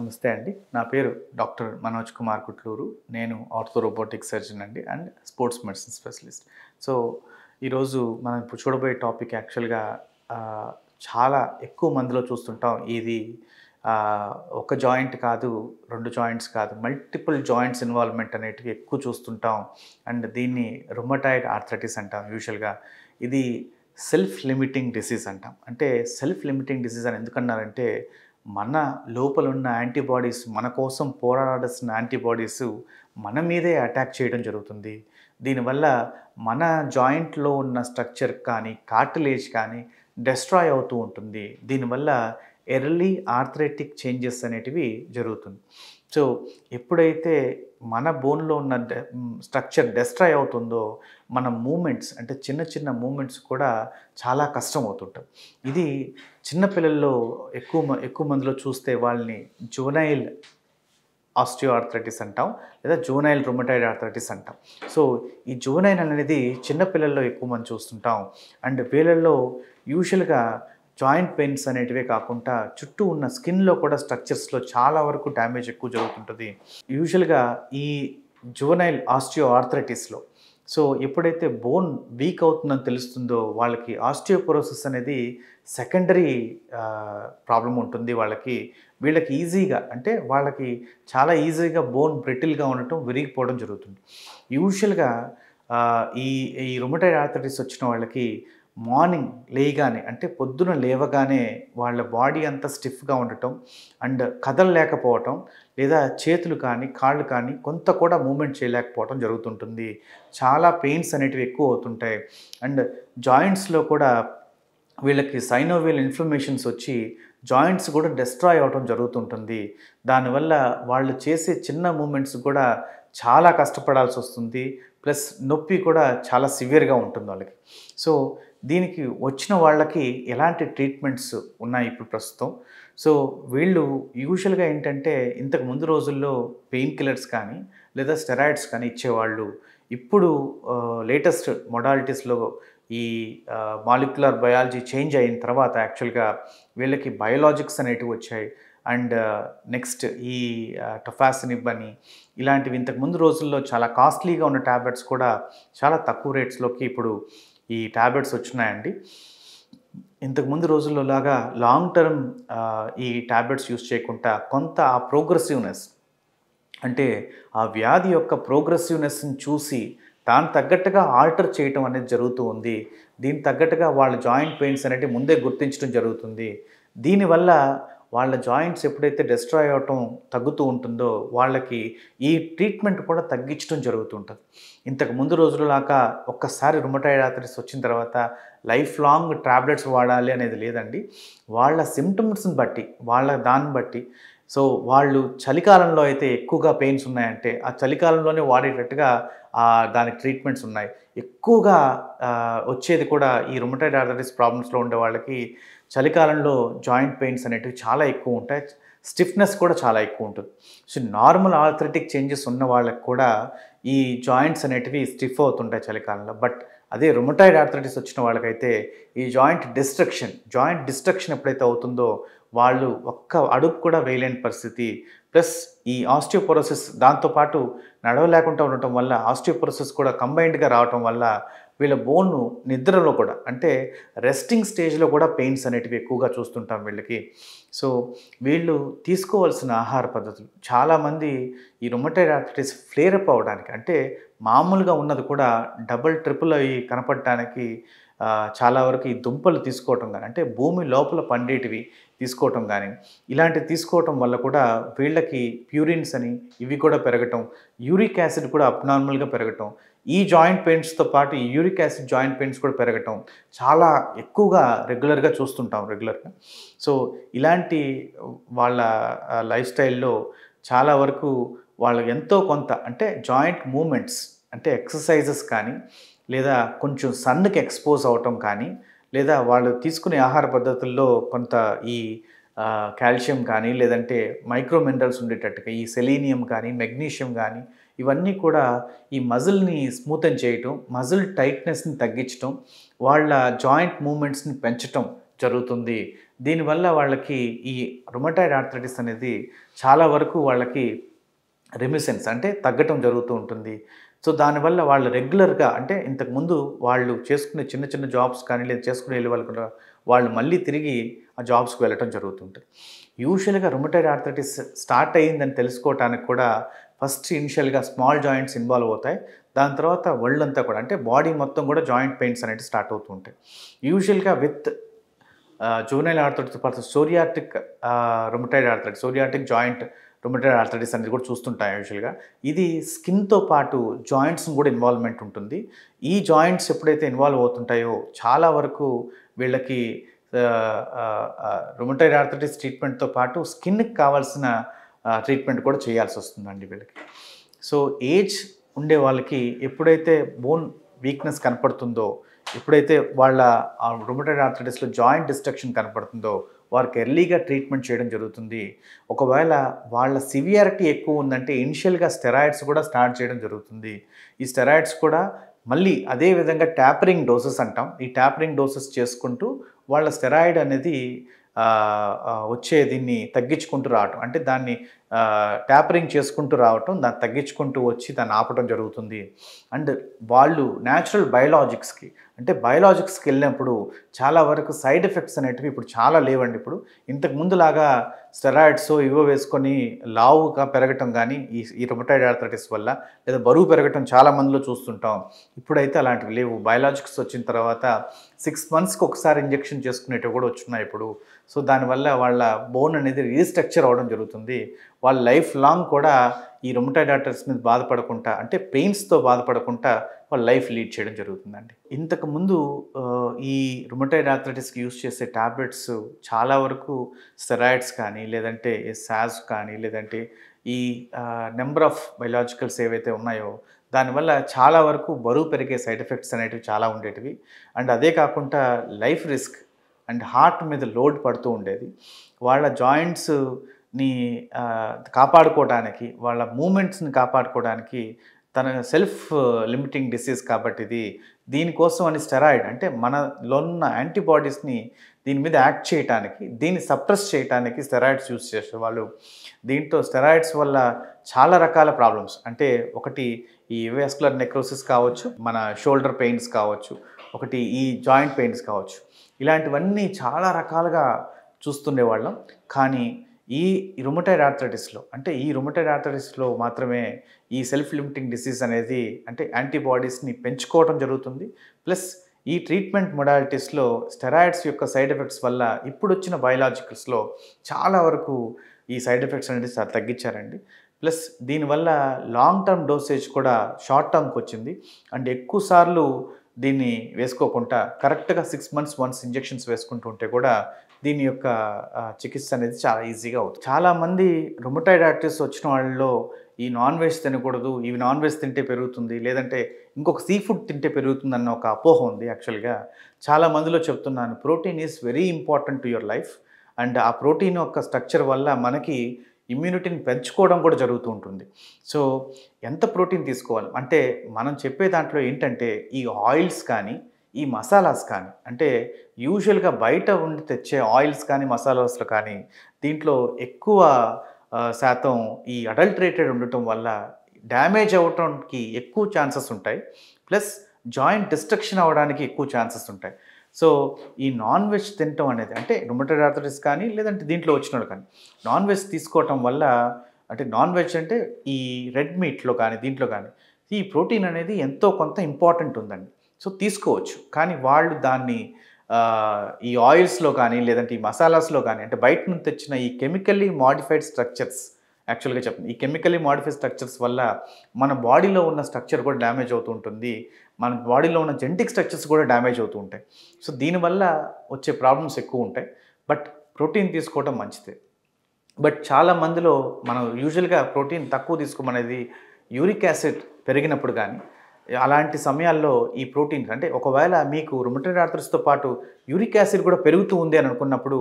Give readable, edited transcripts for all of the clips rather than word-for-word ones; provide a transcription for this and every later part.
నమస్తే అండి. నా పేరు డాక్టర్ మనోజ్ కుమార్ కుట్లూరు. నేను ఆర్థో రోబోటిక్ సర్జన్ అండి and sports medicine specialist. So, ఈరోజు మనం ఇప్పుడు చూడబోయే టాపిక్ యాక్చువల్‌గా ఆహ్, చాలా ఎక్కువ మందిలో చూస్తుంటాం. ఇది ఒక జాయింట్ కాదు, 2 జాయింట్స్ కాదు, మల్టిపుల్ జాయింట్స్ ఇన్వాల్వ్‌మెంట్ అనేటివి ఎక్కువ చూస్తుంటాం. అండ్ దీన్ని రుమటాయిడ్ ఆర్థరైటిస్ అంటాం యూజువల్‌గా. ఇది సెల్ఫ్ లిమిటింగ్ డిసీజ్ అంటాం. అంటే సెల్ఫ్ లిమిటింగ్ డిసీజ్ అని ఎందుకన్నారంటే మన లోపలున్న యాంటీబాడీస్ మన కోసం పోరాడాల్సిన యాంటీబాడీస్ మన మీదే అటాక్ చేయడం జరుగుతుంది. దీనివల్ల మన జాయింట్‌లో ఉన్న స్ట్రక్చర్ కానీ, కార్టిలేజ్ కానీ డెస్ట్రాయ్ అవుతూ ఉంటుంది. దీనివల్ల ఎర్లీ ఆర్థరైటిక్ చేంజెస్ అనేటివి జరుగుతుంది. సో, ఎప్పుడైతే మన బోన్‌లో ఉన్న స్ట్రక్చర్ డెస్ట్రాయ్ అవుతుందో, మన మూవ్‌మెంట్స్ అంటే చిన్న చిన్న మూవ్‌మెంట్స్ కూడా చాలా కష్టమవుతుంటది. ఇది చిన్న పిల్లల్లో ఎక్కువ మందిలో చూస్తే వాళ్ళని జువెనైల్ ఆస్టియోఆర్థరైటిస్ అంటాం. లేదా జువెనైల్ రుమటాయిడ్ ఆర్థరైటిస్ అంటాం. సో, ఈ జువెనైల్ అనేది చిన్న పిల్లల్లో ఎక్కువ మంది చూస్తుంటాం. అండ్ వీళ్ళల్లో యూజువల్‌గా జాయింట్ పెయిన్స్ అనేటివే కాకుండా చుట్టూ ఉన్న స్కిన్‌లో కూడా స్ట్రక్చర్స్‌లో చాలా వరకు డ్యామేజ్ ఎక్కువ జరుగుతుంటది. యూజువల్‌గా ఈ జువెనైల్ ఆస్టియోఆర్థరైటిస్‌లో సో, ఎప్పుడైతే బోన్ వీక్ అవుతుందని తెలుస్తుందో వాళ్ళకి ఆస్టియోపోరోసిస్ అనేది సెకండరీ ప్రాబ్లమ్ ఉంటుంది వాళ్ళకి. వీళ్ళకి ఈజీగా అంటే వాళ్ళకి చాలా ఈజీగా బోన్ బ్రిటిల్‌గా ఉండటం, విరిగిపోవడం జరుగుతుంది. యూజువల్‌గా ఈ ఈ రుమటాయిడ్ ఆర్థరైటిస్ వచ్చిన వాళ్ళకి మార్నింగ్ లేయగానే అంటే పొద్దున లేవగానే వాళ్ళ బాడీ అంతా స్టిఫ్‌గా ఉండటం అండ్ కదలలేకపోవటం లేదా చేతులు కానీ, కాళ్ళు కానీ కొంత కూడా మూవ్‌మెంట్ చేయలేకపోవటం జరుగుతుంటుంది. చాలా పెయిన్స్ అనేటివి ఎక్కువ అవుతుంటాయి. అండ్ జాయింట్స్‌లో కూడా వీళ్ళకి సైనోవియల్ ఇన్ఫ్లమేషన్స్ వచ్చి జాయింట్స్ కూడా డెస్ట్రాయ్ అవ్వటం జరుగుతుంటుంది. దానివల్ల వాళ్ళు చేసే చిన్న మూవ్‌మెంట్స్ కూడా చాలా కష్టపడాల్సొస్తుంది. ప్లస్ నొప్పి కూడా చాలా సివియర్‌గా ఉంటుంది వాళ్ళకి. సో, దీనికి వచ్చిన వాళ్ళకి ఎలాంటి ట్రీట్మెంట్స్ ఉన్నాయి ఇప్పుడు ప్రస్తుతం. సో, వీళ్ళు యూజువల్‌గా ఏంటంటే ఇంతకు ముందు రోజుల్లో పెయిన్ కిల్లర్స్ కానీ, లేదా స్టెరాయిడ్స్ కానీ ఇచ్చేవాళ్ళు. ఇప్పుడు లేటెస్ట్ మొడాలిటీస్‌లో ఈ మాలిక్యులర్ బయాలజీ చేంజ్ అయిన తర్వాత యాక్చువల్‌గా వీళ్ళకి బయోలాజిక్స్ అనేటివి వచ్చాయి. అండ్ నెక్స్ట్ ఈ టొఫాసినిబ్ అని ఇలాంటివి ఇంతకు ముందు రోజుల్లో చాలా కాస్ట్‌లీగా ఉన్న టాబ్లెట్స్ కూడా చాలా తక్కువ రేట్స్‌లోకి ఇప్పుడు ఈ టాబ్లెట్స్ వచ్చినాయండి. ఇంతకు ముందు రోజుల్లో లాగా లాంగ్ టర్మ్ ఈ టాబ్లెట్స్ యూజ్ చేయకుండా కొంత ఆ ప్రోగ్రెసివ్‌నెస్ అంటే ఆ వ్యాధి యొక్క ప్రోగ్రెసివ్‌నెస్‌ని చూసి దానికి తగ్గట్టుగా ఆల్టర్ చేయటం అనేది జరుగుతూ ఉంది. దీనికి తగ్గట్టుగా వాళ్ళ జాయింట్ పెయిన్స్ అనేటివి ముందే గుర్తించడం జరుగుతుంది. దీనివల్ల వాళ్ళ జాయింట్స్ ఎప్పుడైతే డెస్ట్రాయ్ అవ్వటం తగ్గుతూ ఉంటుందో వాళ్ళకి ఈ ట్రీట్మెంట్ కూడా తగ్గించడం జరుగుతూ ఉంటది. ఇంతకు ముందు రోజుల్లాగా ఒక్కసారి రుమటాయిడ్ ఆర్థరైటిస్ వచ్చిన తర్వాత లైఫ్ లాంగ్ టాబ్లెట్స్ వాడాలి అనేది లేదండి. వాళ్ళ సింప్టమ్స్‌ని బట్టి, వాళ్ళ దాన్ని బట్టి సో, వాళ్ళు చలికాలంలో అయితే ఎక్కువగా పెయిన్స్ ఉన్నాయంటే, ఆ చలికాలంలోనే వాడేటట్టుగా దానికి ట్రీట్మెంట్స్ ఉన్నాయి. ఎక్కువగా వచ్చేది కూడా ఈ రుమటాయిడ్ ఆర్థరైటిస్ ప్రాబ్లమ్స్‌లో ఉండే వాళ్ళకి చలికాలంలో జాయింట్ పెయిన్స్ అనేటివి చాలా ఎక్కువ ఉంటాయి. స్టిఫ్‌నెస్ కూడా చాలా ఎక్కువ ఉంటుంది. సో, నార్మల్ ఆర్థరైటిక్ చేంజెస్ ఉన్న వాళ్ళకి కూడా ఈ జాయింట్స్ అనేటివి స్టిఫ్ అవుతుంటాయి చలికాలంలో. బట్ అదే రుమటాయిడ్ ఆర్థరైటిస్ వచ్చిన వాళ్ళకైతే ఈ జాయింట్ డిస్ట్రక్షన్ ఎప్పుడైతే అవుతుందో వాళ్ళు ఒక్క అడుగు కూడా వేయలేని పరిస్థితి. ప్లస్ ఈ ఆస్టియోపోరోసిస్ దాంతో పాటు నడవలేకుండా ఉండటం వల్ల ఆస్టియోపోరోసిస్ కూడా కంబైన్డ్‌గా రావటం వల్ల వీళ్ళ బోను నిద్రలో కూడా అంటే రెస్టింగ్ స్టేజ్‌లో కూడా పెయిన్స్ అనేటివి ఎక్కువగా చూస్తుంటాం వీళ్ళకి. సో, వీళ్ళు తీసుకోవాల్సిన ఆహార పద్ధతులు చాలామంది ఈ రుమటాయిడ్ ఆర్థరైటిస్ ఫ్లేర్ అప్ అవ్వడానికి అంటే మామూలుగా ఉన్నది కూడా డబుల్, ట్రిపుల్ అయ్యి కనపడటానికి చాలా వరకు ఈ దుంపలు తీసుకోవటం గాని అంటే భూమి లోపల పండేటివి తీసుకోవటం గాని ఇలాంటివి తీసుకోవటం వల్ల కూడా వీళ్ళకి ప్యూరిన్స్ అని ఇవి కూడా పెరగటం, యూరిక్ యాసిడ్ కూడా అబ్నార్మల్‌గా పెరగటం, ఈ జాయింట్ పెయిన్స్‌తో పాటు ఈ యూరిక్ యాసిడ్ జాయింట్ పెయిన్స్ కూడా పెరగటం చాలా ఎక్కువగా రెగ్యులర్‌గా చూస్తుంటాం రెగ్యులర్‌గా. సో, ఇలాంటి వాళ్ళ లైఫ్ స్టైల్‌లో చాలా వరకు వాళ్ళు ఎంతో కొంత అంటే జాయింట్ మూవ్‌మెంట్స్ అంటే ఎక్సర్‌సైజెస్ కానీ, లేదా కొంచెం సన్‌కి ఎక్స్‌పోజ్ అవ్వటం కానీ, లేదా వాళ్ళు తీసుకునే ఆహార పద్ధతుల్లో కొంత ఈ కాల్షియం కానీ, లేదంటే మైక్రో మినరల్స్ ఉండేటట్టుగా ఈ సెలీనియం కానీ, మెగ్నీషియం కానీ ఇవన్నీ కూడా ఈ మజిల్‌ని స్మూతెన్ చేయటం, మజిల్ టైట్‌నెస్‌ని తగ్గించటం, వాళ్ళ జాయింట్ మూవ్‌మెంట్స్‌ని పెంచటం జరుగుతుంది. దీనివల్ల వాళ్ళకి ఈ రుమటాయిడ్ ఆర్థరైటిస్ అనేది చాలా వరకు వాళ్ళకి రెమిసెన్స్ అంటే తగ్గటం జరుగుతూ ఉంటుంది. సో, దానివల్ల వాళ్ళు రెగ్యులర్‌గా అంటే ఇంతకుముందు వాళ్ళు చేసుకునే చిన్న చిన్న జాబ్స్ కానీ, లేదా చేసుకుని వెళ్ళేవాళ్ళు కూడా వాళ్ళు మళ్ళీ తిరిగి ఆ జాబ్స్‌కి వెళ్ళటం జరుగుతుంటది. యూజువల్‌గా రుమటాయిడ్ ఆర్థరైటిస్ స్టార్ట్ అయిందని తెలుసుకోవటానికి కూడా ఫస్ట్ ఇనిషియల్‌గా స్మాల్ జాయింట్స్ ఇన్వాల్వ్ అవుతాయి. దాని తర్వాత ఒళ్ళంతా కూడా అంటే బాడీ మొత్తం కూడా జాయింట్ పెయిన్స్ అనేవి స్టార్ట్ అవుతూ ఉంటాయి. యూజువల్‌గా విత్ జువెనైల్ ఆర్థరైటిస్‌తో పాటు psoriatic rheumatoid arthritis, psoriatic joint rheumatoid arthritis అనేది కూడా చూస్తుంటాం యూజువల్‌గా. ఇది స్కిన్‌తో పాటు జాయింట్స్‌ని కూడా ఇన్వాల్వ్‌మెంట్ ఉంటుంది. ఈ జాయింట్స్ ఎప్పుడైతే ఇన్వాల్వ్ అవుతుంటాయో చాలా వరకు వీళ్ళకి రుమటాయిడ్ ఆర్థరైటిస్ ట్రీట్మెంట్‌తో పాటు స్కిన్‌కి కావాల్సిన ట్రీట్మెంట్ కూడా చేయాల్సొస్తుందండి వీళ్ళకి. సో, ఏజ్ ఉండే వాళ్ళకి ఎప్పుడైతే బోన్ వీక్‌నెస్ కనపడుతుందో, ఎప్పుడైతే వాళ్ళ రుమటాయిడ్ ఆర్థరైటిస్‌లో జాయింట్ డిస్ట్రక్షన్ కనపడుతుందో, వారికి ఎర్లీగా ట్రీట్మెంట్ చేయడం జరుగుతుంది. ఒకవేళ వాళ్ళ సివియారిటీ ఎక్కువ ఉందంటే ఇనిషియల్‌గా స్టెరాయిడ్స్ కూడా స్టార్ట్ చేయడం జరుగుతుంది. ఈ స్టెరాయిడ్స్ కూడా మళ్ళీ అదే విధంగా టాపరింగ్ డోసెస్ అంటాం. ఈ టాపరింగ్ డోసెస్ చేసుకుంటూ వాళ్ళ స్టెరాయిడ్ అనేది వచ్చే దీన్ని తగ్గించుకుంటూ రావటం. అంటే దాన్ని ట్యాపరింగ్ చేసుకుంటూ రావటం, దాన్ని తగ్గించుకుంటూ వచ్చి దాన్ని ఆపటం జరుగుతుంది. అండ్ వాళ్ళు న్యాచురల్ బయోలాజిక్స్‌కి అంటే బయోలాజిక్స్‌కి వెళ్ళినప్పుడు చాలా వరకు సైడ్ ఎఫెక్ట్స్ అనేటివి ఇప్పుడు చాలా లేవండి ఇప్పుడు. ఇంతకు ముందులాగా స్టెరాయిడ్స్ ఇవో వేసుకొని లావుగా పెరగటం గానీ, ఈ రుమటాయిడ్ ఆర్థరైటిస్ వల్ల లేదా బరువు పెరగటం చాలా మందిలో చూస్తుంటాం. ఇప్పుడైతే అలాంటివి లేవు. బయోలాజిక్స్ వచ్చిన తర్వాత 6 మంత్స్‌కి ఒకసారి ఇంజెక్షన్ చేసుకునేటివి కూడా వచ్చున్నాయి ఇప్పుడు. సో, దానివల్ల వాళ్ళ బోన్ అనేది రీస్ట్రక్చర్ అవ్వడం జరుగుతుంది. వాళ్ళ లైఫ్ లాంగ్ కూడా ఈ రుమటాయిడ్ ఆర్థరైటిస్ మీద బాధపడకుండా అంటే పెయిన్స్‌తో బాధపడకుండా వాళ్ళ లైఫ్ లీడ్ చేయడం జరుగుతుందండి. ఇంతకుముందు ఈ రుమటాయిడ్ ఆర్థరైటిస్‌కి యూజ్ చేసే టాబ్లెట్స్ చాలా వరకు స్టెరాయిడ్స్ కానీ, లేదంటే సాజ్ కానీ, లేదంటే ఈ నంబర్ ఆఫ్ బయోలాజికల్స్ ఏవైతే ఉన్నాయో దానివల్ల చాలా వరకు బరువు పెరిగే సైడ్ ఎఫెక్ట్స్ అనేటివి చాలా ఉండేటివి. అండ్ అదే కాకుండా లైఫ్ రిస్క్ అండ్ హార్ట్ మీద లోడ్ పడుతూ ఉండేది. వాళ్ళ జాయింట్స్‌ని కాపాడుకోవడానికి, వాళ్ళ మూవ్‌మెంట్స్‌ని కాపాడుకోవడానికి తన సెల్ఫ్ లిమిటింగ్ డిసీజ్ కాబట్టి ఇది. దీనికోసం అని స్టెరాయిడ్ అంటే మనలో ఉన్న యాంటీబాడీస్‌ని దీని మీద యాక్ట్ చేయటానికి, దీన్ని సప్రెస్ చేయటానికి స్టెరాయిడ్స్ యూజ్ చేసేవాళ్ళు. దీంట్లో స్టెరాయిడ్స్ వల్ల చాలా రకాల ప్రాబ్లమ్స్ అంటే ఒకటి ఈ వాస్కులర్ నెక్రోసిస్ కావచ్చు, మన షోల్డర్ పెయిన్స్ కావచ్చు, ఒకటి ఈ జాయింట్ పెయిన్స్ కావచ్చు. ఇలాంటివన్నీ చాలా రకాలుగా చూస్తుండేవాళ్ళం. కానీ ఈ రుమటాయిడ్ ఆర్థరైటిస్‌లో అంటే ఈ రుమటాయిడ్ ఆర్థరైటిస్‌లో మాత్రమే ఈ సెల్ఫ్ లిమిటింగ్ డిసీజ్ అనేది అంటే యాంటీబాడీస్‌ని పెంచుకోవడం జరుగుతుంది. ప్లస్ ఈ ట్రీట్మెంట్ మొడాలిటీస్‌లో స్టెరాయిడ్స్ యొక్క సైడ్ ఎఫెక్ట్స్ వల్ల ఇప్పుడొచ్చిన బయోలాజికల్స్‌లో చాలా వరకు ఈ సైడ్ ఎఫెక్ట్స్ అనేది తగ్గించారండి. ప్లస్ దీనివల్ల లాంగ్ టర్మ్ డోసేజ్ కూడా షార్ట్ టర్మ్‌కి వచ్చింది. అండ్ ఎక్కువ సార్లు దీన్ని వేసుకోకుండా కరెక్ట్‌గా 6 మంత్స్ వన్స్ ఇంజెక్షన్స్ వేసుకుంటూ ఉంటే కూడా దీని యొక్క చికిత్స అనేది చాలా ఈజీగా అవుతుంది. చాలామంది రుమటాయిడ్ ఆర్థరైటిస్ వచ్చిన వాళ్ళలో ఈ నాన్ వెజ్ తినకూడదు, ఇవి నాన్ వెజ్ తింటే పెరుగుతుంది, లేదంటే ఇంకొక సీ ఫుడ్ తింటే పెరుగుతుందన్న ఒక అపోహ ఉంది యాక్చువల్‌గా. చాలా మందిలో చెప్తున్నాను protein is very important to your life. And ఆ ప్రోటీన్ యొక్క స్ట్రక్చర్ వల్ల మనకి ఇమ్యూనిటీని పెంచుకోవడం కూడా జరుగుతూ ఉంటుంది. సో, ఎంత ప్రోటీన్ తీసుకోవాలి అంటే మనం చెప్పే దాంట్లో ఏంటంటే ఈ ఆయిల్స్ కానీ, ఈ మసాలాస్ కానీ అంటే యూజువల్‌గా బయట ఉండి తెచ్చే ఆయిల్స్ కానీ, మసాలాస్‌లో కానీ దీంట్లో ఎక్కువ శాతం ఈ అడల్టరేటెడ్ ఉండటం వల్ల డ్యామేజ్ అవ్వటానికి ఎక్కువ ఛాన్సెస్ ఉంటాయి. ప్లస్ జాయింట్ డిస్ట్రక్షన్ అవ్వడానికి ఎక్కువ ఛాన్సెస్ ఉంటాయి. సో, ఈ నాన్ వెజ్ తినటం అనేది అంటే రుమటాయిడ్ ఆర్థరైటిస్ కానీ, లేదంటే దీంట్లో వచ్చినోళ్ళు కానీ నాన్ వెజ్ తీసుకోవటం వల్ల అంటే నాన్ వెజ్ అంటే ఈ రెడ్ మీట్‌లో కానీ, దీంట్లో కానీ ఈ ప్రోటీన్ అనేది ఎంతో కొంత ఇంపార్టెంట్ ఉందండి. సో, తీసుకోవచ్చు. కానీ వాళ్ళు దాన్ని ఈ ఆయిల్స్‌లో కానీ, లేదంటే ఈ మసాలాస్‌లో కానీ అంటే బయట నుంచి తెచ్చిన ఈ కెమికల్లీ మోడిఫైడ్ స్ట్రక్చర్స్ యాక్చువల్‌గా చెప్పండి. ఈ కెమికల్లీ మోడిఫైడ్ స్ట్రక్చర్స్ వల్ల మన బాడీలో ఉన్న స్ట్రక్చర్ కూడా డ్యామేజ్ అవుతూ ఉంటుంది. మన బాడీలో ఉన్న జెనెటిక్ స్ట్రక్చర్స్ కూడా డ్యామేజ్ అవుతూ ఉంటాయి. సో, దీనివల్ల వచ్చే ప్రాబ్లమ్స్ ఎక్కువ ఉంటాయి. బట్ ప్రోటీన్ తీసుకోవడం మంచిదే. బట్ చాలా మందిలో మనం యూజువల్‌గా ప్రోటీన్ తక్కువ తీసుకోమనేది యూరిక్ యాసిడ్ పెరిగినప్పుడు కానీ, అలాంటి సమయాల్లో ఈ ప్రోటీన్స్ అంటే ఒకవేళ మీకు రుమటాయిడ్ ఆర్థరైటిస్‌తో పాటు యూరిక్ యాసిడ్ కూడా పెరుగుతూ ఉంది అని అనుకున్నప్పుడు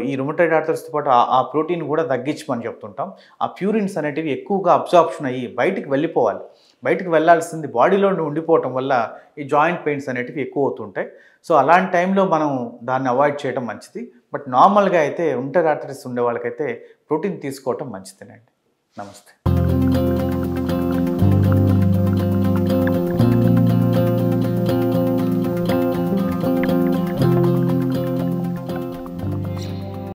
ఈ రుమటాయిడ్ ఆర్థరైటిస్‌తో పాటు ఆ ప్రోటీన్ కూడా తగ్గించమని చెప్తుంటాం. ఆ ప్యూరిన్స్ అనేటివి ఎక్కువగా అబ్జార్ప్షన్ అయ్యి బయటికి వెళ్ళిపోవాలి. బయటకు వెళ్ళాల్సింది బాడీలో ఉండిపోవటం వల్ల ఈ జాయింట్ పెయిన్స్ అనేటివి ఎక్కువ అవుతుంటాయి. సో అలాంటి టైంలో మనం దాన్ని అవాయిడ్ చేయడం మంచిది. బట్ నార్మల్‌గా అయితే రుమటాయిడ్ ఆర్థరైటిస్ ఉండే వాళ్ళకైతే ప్రోటీన్ తీసుకోవటం మంచిదేనండి. నమస్తే.